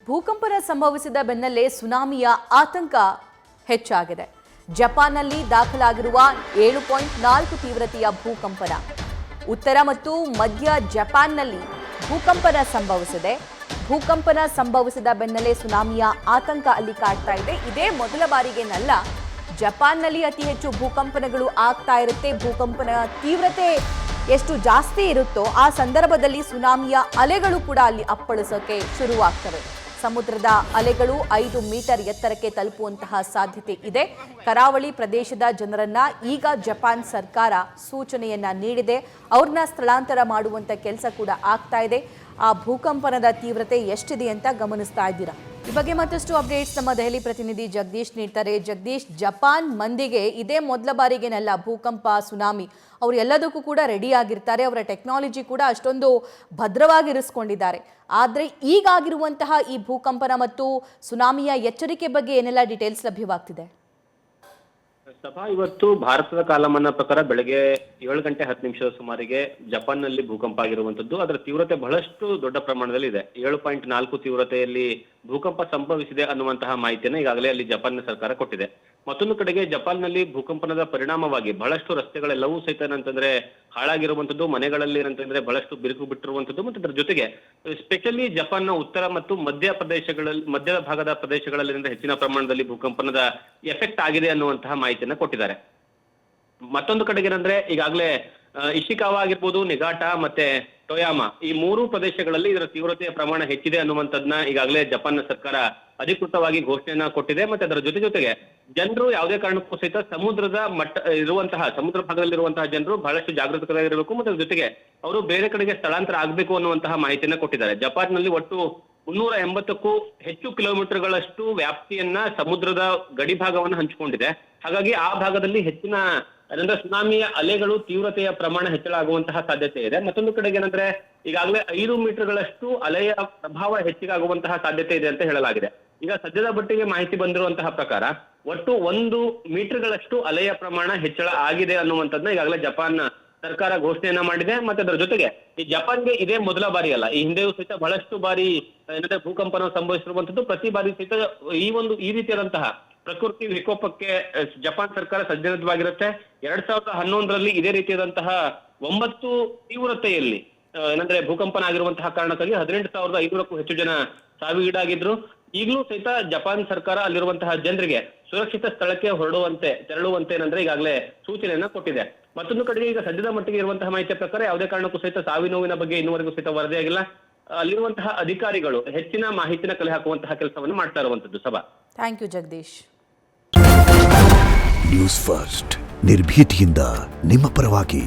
ಭೂಕಂಪನ ಸಂಭವಿಸಿದ ಬೆನ್ನಲ್ಲೇ ಸುನಾಮಿಯ ಆತಂಕ ಹೆಚ್ಚಾಗಿದೆ. ಜಪಾನ್ನಲ್ಲಿ ದಾಖಲಾಗಿರುವ 7.4 ತೀವ್ರತೆಯ ಭೂಕಂಪನ. ಉತ್ತರ ಮತ್ತು ಮಧ್ಯ ಜಪಾನ್ನಲ್ಲಿ ಭೂಕಂಪನ ಸಂಭವಿಸಿದೆ. ಭೂಕಂಪನ ಸಂಭವಿಸಿದ ಬೆನ್ನಲ್ಲೇ ಸುನಾಮಿಯ ಆತಂಕ ಅಲ್ಲಿ ಕಾಡ್ತಾ ಇದೆ. ಇದೇ ಮೊದಲ ಬಾರಿಗೇನಲ್ಲ, ಜಪಾನ್ನಲ್ಲಿ ಅತಿ ಹೆಚ್ಚು ಭೂಕಂಪನಗಳು ಆಗ್ತಾ ಇರುತ್ತೆ. ಭೂಕಂಪನ ತೀವ್ರತೆ ಎಷ್ಟು ಜಾಸ್ತಿ ಇರುತ್ತೋ ಆ ಸಂದರ್ಭದಲ್ಲಿ ಸುನಾಮಿಯ ಅಲೆಗಳು ಕೂಡ ಅಲ್ಲಿ ಅಪ್ಪಳಿಸೋಕೆ ಶುರುವಾಗ್ತವೆ. ಸಮುದ್ರದ ಅಲೆಗಳು 5 ಮೀಟರ್ ಎತ್ತರಕ್ಕೆ ತಲುಪುವಂತಹ ಸಾಧ್ಯತೆ ಇದೆ. ಕರಾವಳಿ ಪ್ರದೇಶದ ಜನರನ್ನ ಈಗ ಜಪಾನ್ ಸರ್ಕಾರ ಸೂಚನೆಯನ್ನ ನೀಡಿದೆ. ಅವ್ರನ್ನ ಸ್ಥಳಾಂತರ ಮಾಡುವಂತ ಕೆಲಸ ಕೂಡ ಆಗ್ತಾ ಇದೆ. ಆ ಭೂಕಂಪನದ ತೀವ್ರತೆ ಎಷ್ಟಿದೆ ಅಂತ ಗಮನಿಸ್ತಾ ಇದ್ದೀರಾ. ಈ ಬಗ್ಗೆ ಮತ್ತಷ್ಟು ಅಪ್ಡೇಟ್ಸ್ ನಮ್ಮ ದೆಹಲಿ ಪ್ರತಿನಿಧಿ ಜಗದೀಶ್ ನೀಡ್ತಾರೆ. ಜಗದೀಶ್, ಜಪಾನ್ ಮಂದಿಗೆ ಇದೇ ಮೊದಲ ಬಾರಿಗೇನಲ್ಲ ಭೂಕಂಪ, ಸುನಾಮಿ, ಅವರು ಎಲ್ಲದಕ್ಕೂ ಕೂಡ ರೆಡಿ ಆಗಿರ್ತಾರೆ. ಅವರ ಟೆಕ್ನಾಲಜಿ ಕೂಡ ಅಷ್ಟೊಂದು ಭದ್ರವಾಗಿರಿಸ್ಕೊಂಡಿದ್ದಾರೆ. ಆದರೆ ಈಗಾಗಿರುವಂತಹ ಈ ಭೂಕಂಪನ ಮತ್ತು ಸುನಾಮಿಯ ಎಚ್ಚರಿಕೆ ಬಗ್ಗೆ ಏನೆಲ್ಲ ಡೀಟೇಲ್ಸ್ ಲಭ್ಯವಾಗ್ತಿದೆ? ಸಭಾ ಇವತ್ತು ಭಾರತದ ಕಾಲಮಾನ ಪ್ರಕಾರ ಬೆಳಗ್ಗೆ 7 ಗಂಟೆ 10 ನಿಮಿಷದ ಸುಮಾರಿಗೆ ಜಪಾನ್ನಲ್ಲಿ ಭೂಕಂಪ ಆಗಿರುವಂತದ್ದು. ಅದರ ತೀವ್ರತೆ ಬಹಳಷ್ಟು ದೊಡ್ಡ ಪ್ರಮಾಣದಲ್ಲಿ ಇದೆ. 7.4 ತೀವ್ರತೆಯಲ್ಲಿ ಭೂಕಂಪ ಸಂಭವಿಸಿದೆ ಅನ್ನುವಂತಹ ಮಾಹಿತಿಯನ್ನು ಈಗಾಗಲೇ ಅಲ್ಲಿ ಜಪಾನ್ನ ಸರ್ಕಾರ ಕೊಟ್ಟಿದೆ. ಮತ್ತೊಂದು ಕಡೆಗೆ ಜಪಾನ್ನಲ್ಲಿ ಭೂಕಂಪನದ ಪರಿಣಾಮವಾಗಿ ಬಹಳಷ್ಟು ರಸ್ತೆಗಳೆಲ್ಲವೂ ಸಹಿತ ಏನಂತಂದ್ರೆ ಹಾಳಾಗಿರುವಂತದ್ದು, ಮನೆಗಳಲ್ಲಿ ಏನಂತಂದ್ರೆ ಬಹಳಷ್ಟು ಬಿರುಕು ಬಿಟ್ಟಿರುವಂತದ್ದು. ಮತ್ತು ಅದರ ಜೊತೆಗೆ ಸ್ಪೆಷಲಿ ಜಪಾನ್ನ ಉತ್ತರ ಮತ್ತು ಮಧ್ಯದ ಭಾಗದ ಪ್ರದೇಶಗಳಲ್ಲಿ ಹೆಚ್ಚಿನ ಪ್ರಮಾಣದಲ್ಲಿ ಭೂಕಂಪನದ ಎಫೆಕ್ಟ್ ಆಗಿದೆ ಅನ್ನುವಂತಹ ಮಾಹಿತಿಯನ್ನ ಕೊಟ್ಟಿದ್ದಾರೆ. ಮತ್ತೊಂದು ಕಡೆಗೆ ಏನಂದ್ರೆ ಈಗಾಗಲೇ ಇಶಿಕಾವಾ ಆಗಿರ್ಬೋದು, ನಿಗಾಟ ಮತ್ತೆ ಟೊಯಾಮಾ, ಈ 3 ಪ್ರದೇಶಗಳಲ್ಲಿ ಇದರ ತೀವ್ರತೆಯ ಪ್ರಮಾಣ ಹೆಚ್ಚಿದೆ ಅನ್ನುವಂಥದ್ದನ್ನ ಈಗಾಗಲೇ ಜಪಾನ್ನ ಸರ್ಕಾರ ಅಧಿಕೃತವಾಗಿ ಘೋಷಣೆಯನ್ನ ಕೊಟ್ಟಿದೆ. ಮತ್ತೆ ಅದರ ಜೊತೆಗೆ ಜನರು ಯಾವುದೇ ಕಾರಣಕ್ಕೂ ಸಹಿತ ಸಮುದ್ರ ಭಾಗದಲ್ಲಿರುವಂತಹ ಜನರು ಬಹಳಷ್ಟು ಜಾಗೃತರಾಗಿರಬೇಕು. ಮತ್ತೆ ಅದ್ರ ಜೊತೆಗೆ ಅವರು ಬೇರೆ ಕಡೆಗೆ ಸ್ಥಳಾಂತರ ಆಗ್ಬೇಕು ಅನ್ನುವಂತಹ ಮಾಹಿತಿಯನ್ನ ಕೊಟ್ಟಿದ್ದಾರೆ. ಜಪಾನ್ನಲ್ಲಿ ಒಟ್ಟು 380ಕ್ಕೂ ಹೆಚ್ಚು ಕಿಲೋಮೀಟರ್ಗಳಷ್ಟು ವ್ಯಾಪ್ತಿಯನ್ನ ಸಮುದ್ರದ ಗಡಿ ಭಾಗವನ್ನು ಹಂಚಿಕೊಂಡಿದೆ. ಹಾಗಾಗಿ ಆ ಭಾಗದಲ್ಲಿ ಹೆಚ್ಚಿನ ಸುನಾಮಿಯ ಅಲೆಗಳು ತೀವ್ರತೆಯ ಪ್ರಮಾಣ ಹೆಚ್ಚಳ ಆಗುವಂತಹ ಸಾಧ್ಯತೆ ಇದೆ. ಮತ್ತೊಂದು ಕಡೆಗೆ ಏನಂದ್ರೆ ಈಗಾಗಲೇ 5 ಮೀಟರ್ಗಳಷ್ಟು ಅಲೆಯ ಪ್ರಭಾವ ಹೆಚ್ಚಿಗಾಗುವಂತಹ ಸಾಧ್ಯತೆ ಇದೆ ಅಂತ ಹೇಳಲಾಗಿದೆ. ಈಗ ಸದ್ಯದ ಮಟ್ಟಿಗೆ ಮಾಹಿತಿ ಬಂದಿರುವಂತಹ ಪ್ರಕಾರ ಒಟ್ಟು 1 ಮೀಟರ್ಗಳಷ್ಟು ಅಲೆಯ ಪ್ರಮಾಣ ಹೆಚ್ಚಳ ಆಗಿದೆ ಅನ್ನುವಂಥದ್ದನ್ನ ಈಗಾಗಲೇ ಜಪಾನ್ ಸರ್ಕಾರ ಘೋಷಣೆಯನ್ನ ಮಾಡಿದೆ. ಮತ್ತೆ ಅದರ ಜೊತೆಗೆ ಈ ಜಪಾನ್ಗೆ ಇದೇ ಮೊದಲ ಬಾರಿ ಅಲ್ಲ, ಈ ಹಿಂದೆಯೂ ಸಹಿತ ಬಹಳಷ್ಟು ಬಾರಿ ಏನಂದ್ರೆ ಭೂಕಂಪನ ಸಂಭವಿಸಿರುವಂತದ್ದು. ಪ್ರತಿ ಬಾರಿ ಸಹಿತ ಈ ರೀತಿಯಾದಂತಹ ಪ್ರಕೃತಿ ವಿಕೋಪಕ್ಕೆ ಜಪಾನ್ ಸರ್ಕಾರ ಸಜ್ಜವಾಗಿರುತ್ತೆ. 2011ರಲ್ಲಿ ಇದೇ ರೀತಿಯಾದಂತಹ 9 ತೀವ್ರತೆಯಲ್ಲಿ ಏನಂದ್ರೆ ಭೂಕಂಪನ ಆಗಿರುವಂತಹ ಕಾರಣಕ್ಕಾಗಿ 18,500ಕ್ಕೂ ಹೆಚ್ಚು ಜನ ಸಾವಿಗೀಡಾಗಿದ್ರು. ಈಗಲೂ ಸಹಿತ ಜಪಾನ್ ಸರ್ಕಾರ ಅಲ್ಲಿರುವಂತಹ ಜನರಿಗೆ ಸುರಕ್ಷಿತ ಸ್ಥಳಕ್ಕೆ ತೆರಳುವಂತೆ ಏನಂದ್ರೆ ಈಗಾಗಲೇ ಸೂಚನೆಯನ್ನ ಕೊಟ್ಟಿದೆ. ಮತ್ತೊಂದು ಕಡೆಗೆ ಈಗ ಸದ್ಯದ ಮಟ್ಟಿಗೆ ಇರುವಂತಹ ಮಾಹಿತಿಯ ಪ್ರಕಾರ ಯಾವುದೇ ಕಾರಣಕ್ಕೂ ಸಹಿತ ಸಾವಿನೋವಿನ ಬಗ್ಗೆ ಇನ್ನುವರೆಗೂ ಸಹಿತ ವರದಿಯಾಗಿಲ್ಲ. ಅಲ್ಲಿರುವಂತಹ ಅಧಿಕಾರಿಗಳು ಹೆಚ್ಚಿನ ಮಾಹಿತಿನ ಕಲೆ ಹಾಕುವಂತಹ ಕೆಲಸವನ್ನು ಮಾಡ್ತಾ ಇರುವಂತದ್ದು. ಸಭಾ, thank you Jagadish. News first, ನಿರ್ಭೀತಿಯಿಂದ ನಿಮ್ಮ ಪರವಾಗಿ.